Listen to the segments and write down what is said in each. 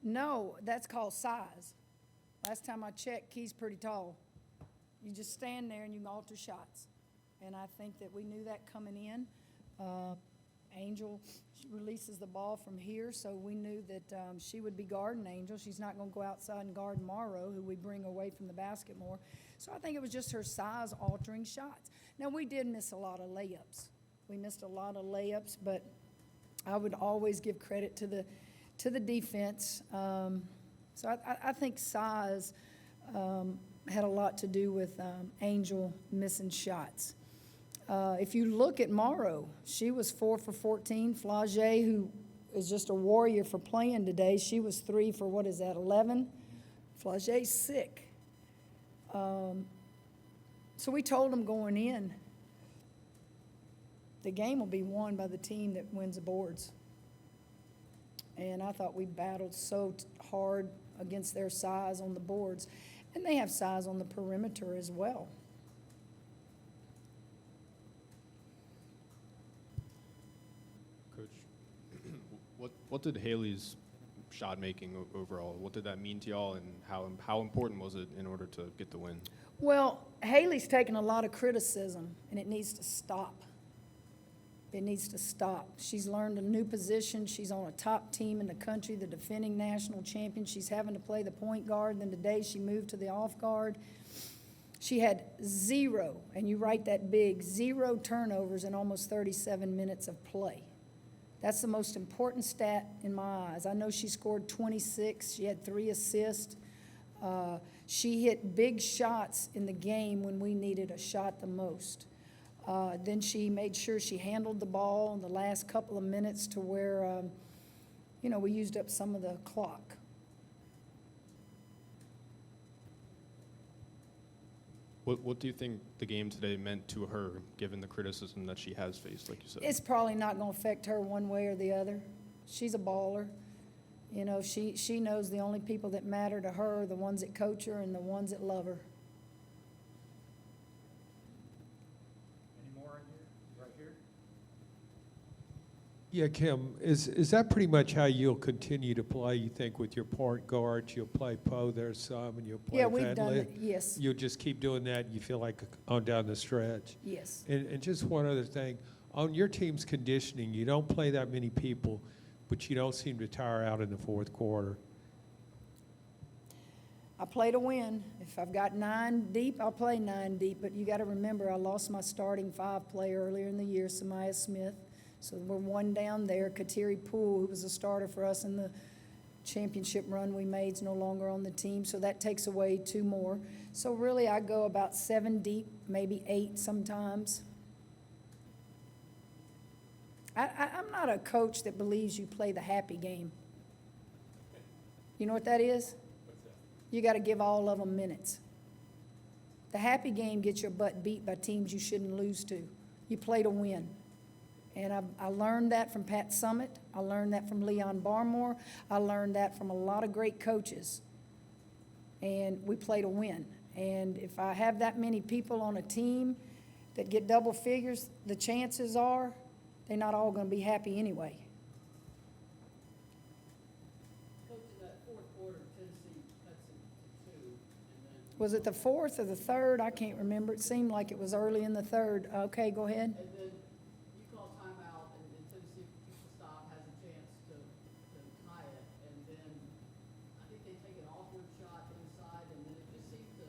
No, that's called size. Last time I checked, Key's pretty tall. You just stand there and you can alter shots. And I think that we knew that coming in. Angel releases the ball from here, so we knew that she would be guarding Angel. She's not going to go outside and guard Morrow, who we bring away from the basket more. So I think it was just her size altering shots. Now, we did miss a lot of layups. We missed a lot of layups, but I would always give credit to the defense. So I think size had a lot to do with Angel missing shots. If you look at Morrow, she was 4 for 14. Flage, who is just a warrior for playing today, she was 3 for, 11? Flage's sick. So we told them going in, the game will be won by the team that wins the boards. And I thought we battled so hard against their size on the boards. And they have size on the perimeter as well. Coach, what did Haley's shot making overall, what did that mean to y'all, and how important was it in order to get the win? Well, Haley's taken a lot of criticism, and it needs to stop. It needs to stop. She's learned a new position. She's on a top team in the country, the defending national champion. She's having to play the point guard. Then today she moved to the off guard. She had 0, and you write that big, 0 turnovers in almost 37 minutes of play. That's the most important stat in my eyes. I know she scored 26. She had 3 assists. She hit big shots in the game when we needed a shot the most. Then she made sure she handled the ball in the last couple of minutes to where, we used up some of the clock. What do you think the game today meant to her, given the criticism that she has faced, like you said? It's probably not going to affect her one way or the other. She's a baller. She knows the only people that matter to her are the ones that coach her and the ones that love her. Yeah, Kim, is that pretty much how you'll continue to play, you think, with your point guards? You'll play Poe there some, and you'll play we've done Fadley? it, yes. You'll just keep doing that, you feel like, on down the stretch? Yes. And just one other thing. On your team's conditioning, you don't play that many people, but you don't seem to tire out in the fourth quarter. I play to win. If I've got 9 deep, I'll play 9 deep. But you got to remember, I lost my starting 5 player earlier in the year, Samaya Smith. So we're 1 down there. Kateri Poole, who was a starter for us in the championship run we made, is no longer on the team. So that takes away 2 more. So really, I go about 7 deep, maybe 8 sometimes. I'm not a coach that believes you play the happy game. You know what that is? What's that? You got to give all of them minutes. The happy game gets your butt beat by teams you shouldn't lose to. You play to win. And I learned that from Pat Summitt. I learned that from Leon Barmore. I learned that from a lot of great coaches. And we play to win. And if I have that many people on a team that get double figures, the chances are they're not all going to be happy anyway. Coach, in that fourth quarter, Tennessee cuts it to 2, and then Was it the 4th or the 3rd? I can't remember. It seemed like it was early in the 3rd. Okay, go ahead. and then you call timeout, and Tennessee gets to stop, has a chance to tie it, and then I think they take an awkward shot inside, and then it just seems to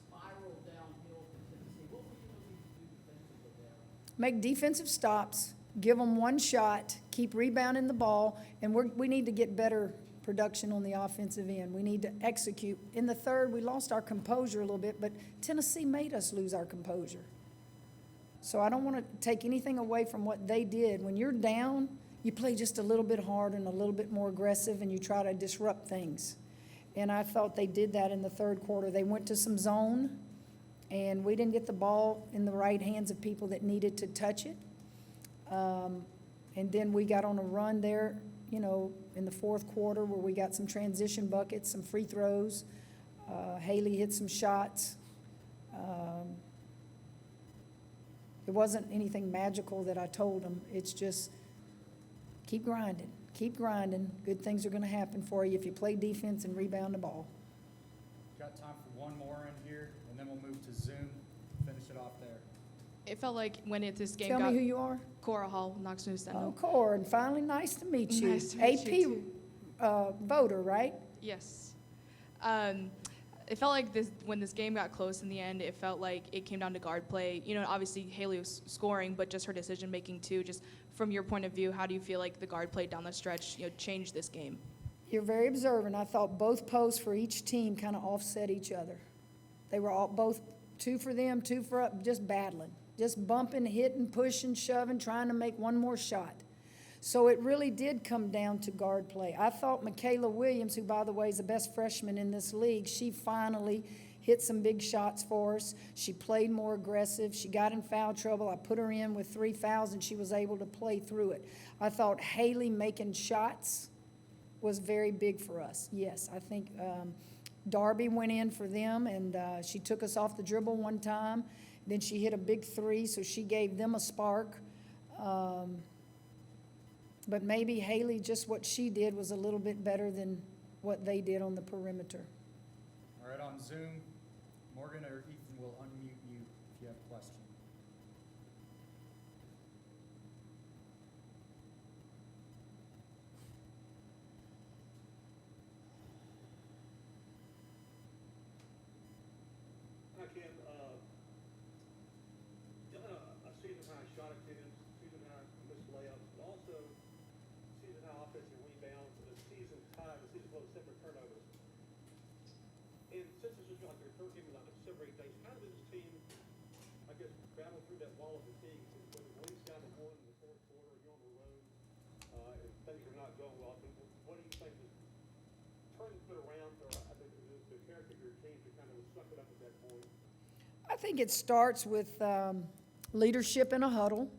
spiral downhill for Tennessee. What were you looking to do defensively there? Make defensive stops, give them 1 shot, keep rebounding the ball, and we need to get better production on the offensive end. We need to execute. In the 3rd, we lost our composure a little bit, but Tennessee made us lose our composure. So I don't want to take anything away from what they did. When you're down, you play just a little bit harder and a little bit more aggressive, and you try to disrupt things. And I thought they did that in the 3rd quarter. They went to some zone, and we didn't get the ball in the right hands of people that needed to touch it. And then we got on a run there, in the 4th quarter where we got some transition buckets, some free throws. Haley hit some shots. It wasn't anything magical that I told them. It's just keep grinding, keep grinding. Good things are going to happen for you if you play defense and rebound the ball. Got time for one more in here, and then we'll move to Zoom, finish it off there. It felt like when this game Tell got me who you are. Cora Hall, Knox News Oh, Sentinel. Cora, and finally, nice to meet you. Nice to meet you, AP voter, right? Yes. It felt like when this game got close in the end, it felt like it came down to guard play. You know, obviously Haley was scoring, but just her decision making too. Just from your point of view, how do you feel like the guard play down the stretch, changed this game? You're very observant. I thought both posts for each team kind of offset each other. They were all both 2 for them, 2 for us, just battling, just bumping, hitting, pushing, shoving, trying to make one more shot. So it really did come down to guard play. I thought Michaela Williams, who, by the way, is the best freshman in this league, she finally hit some big shots for us. She played more aggressive. She got in foul trouble. I put her in with 3 fouls, and she was able to play through it. I thought Haley making shots was very big for us. Yes, I think Darby went in for them, and she took us off the dribble one time. Then she hit a big 3, so she gave them a spark. But maybe Haley, just what she did was a little bit better than what they did on the perimeter. All right, on Zoom, Morgan or Ethan will unmute you if you have a question. Hi, Kim. I've seen them high shot attempts, seen them high missed layups, but also seen them high offensive rebounds, and the season tied, the season below separate turnovers. And since this is like their third game in like 7 or 8 days, how does this team, I guess, battle through that wall of fatigue? When the Wings down to 1 in the fourth quarter, you're on the road, and things are not going well. I mean, what do you think is turning it around, or I think the character of your team to kind of suck it up at that point? I think it starts with leadership in a huddle.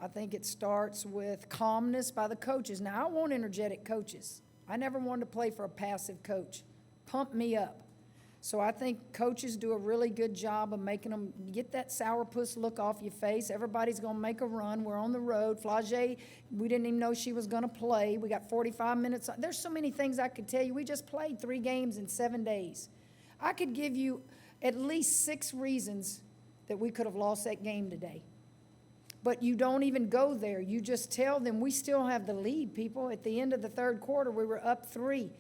I think it starts with calmness by the coaches. Now, I want energetic coaches. I never wanted to play for a passive coach. Pump me up. So I think coaches do a really good job of making them get that sourpuss look off your face. Everybody's going to make a run. We're on the road. Flage, we didn't even know she was going to play. We got 45 minutes. There's so many things I could tell you. We just played 3 games in 7 days. I could give you at least 6 reasons that we could have lost that game today. But you don't even go there. You just tell them we still have the lead, people. At the end of the third quarter, we were up 3.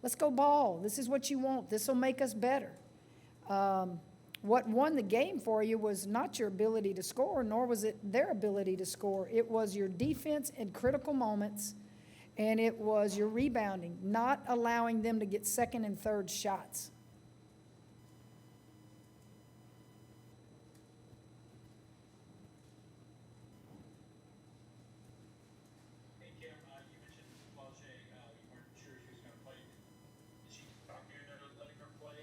Let's go ball. This is what you want. This will make us better. What won the game for you was not your ability to score, nor was it their ability to score. It was your defense in critical moments, and it was your rebounding, not allowing them to get second and third shots. Hey, Kim, you mentioned Flage, you weren't sure if she was going to play. Did she talk you into letting her play?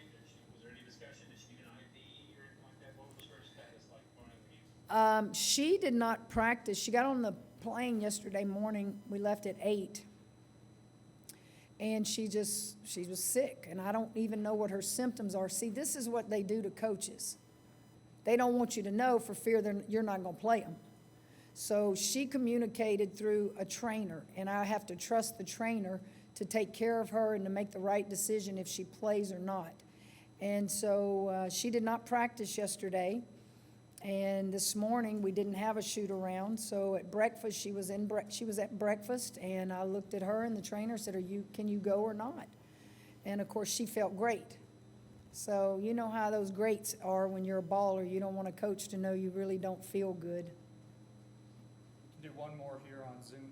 Was there any discussion? Did she need an ID or anything like that? What was her status like going into the games? She did not practice. She got on the plane yesterday morning. We left at 8. And she was sick, and I don't even know what her symptoms are. See, this is what they do to coaches. They don't want you to know for fear you're not going to play them. So she communicated through a trainer, and I have to trust the trainer to take care of her and to make the right decision if she plays or not. And so she did not practice yesterday, and this morning we didn't have a shoot-around. So at breakfast, she was at breakfast, and I looked at her, and the trainer said, can you go or not? And, of course, she felt great. So you know how those greats are when you're a baller. You don't want a coach to know you really don't feel good. Do one more here on Zoom.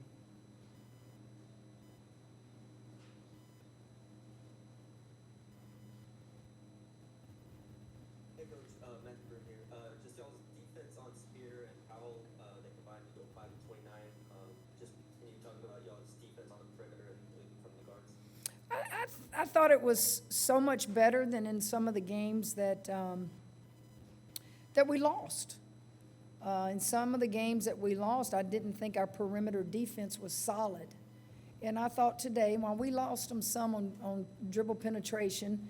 Hey, Coach, Matthew Broom here. Just y'all's defense on Spear and Powell, they combined to go 5 and 29. Just can you talk about y'all's defense on the perimeter and leading from the guards? I thought it was so much better than in some of the games that we lost. In some of the games that we lost, I didn't think our perimeter defense was solid. And I thought today, while we lost them some on dribble penetration,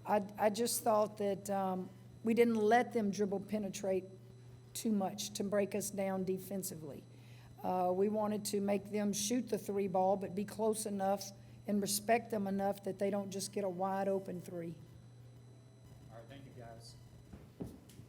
I just thought that we didn't let them dribble penetrate too much to break us down defensively. We wanted to make them shoot the three ball, but be close enough and respect them enough that they don't just get a wide open three.